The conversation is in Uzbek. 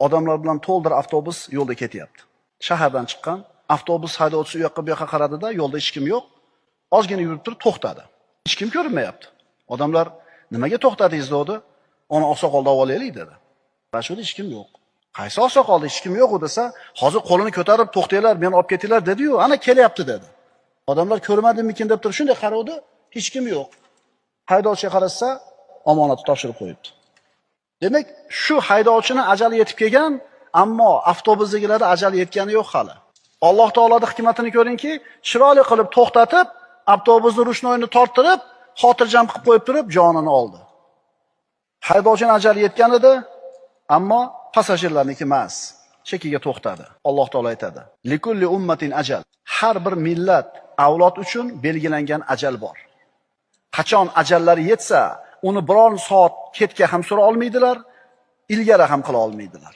Odamlar bilan to'ldir avtobus yo'lda ketyapti. Shahardan chiqqan avtobus haydovchisi u yoqqa bu yoqqa qaradida, yo'lda hech kim yo'q. Ozgina yurib turib to'xtadi. Hech kim ko'rinmayapti. Odamlar nimaga to'xtadingiz dedi. Uni oqsoqolda olaylik dedi. Rashuda hech kim yo'q. Qaysi oqsoqolda hech kim yo'q desa, hozir qo'lini ko'tarib to'xtanglar, meni olib ketinglar dedi-yu, ana kelyapti dedi. Odamlar ko'rmadimmikin deb turib shunday qaradi, hech kim yo'q. Haydovchiga qarasa, omonatni topshirib qo'yibdi. Demak, shu haydovchini ajali yetib kelgan, ammo avtobusdagilarda ajali yetgani yo'q hali. Alloh taoloning hikmatini ko'ringki, chiroyli qilib to'xtatib, avtobusning rushnoyini torttirib, xotirjam qilib qo'yib turib, jonini oldi. Haydovchining ajali yetgan edi, ammo passajirlarniki emas. Chekiga to'xtadi. Alloh taolo aytadi: "Likulli ummatin ajal." Har bir millat, avlod uchun belgilangan ajal bor. Qachon ajallari yetsa, uni biror soat ketga ham sura olmaydilar, ilgari ham qila olmaydilar.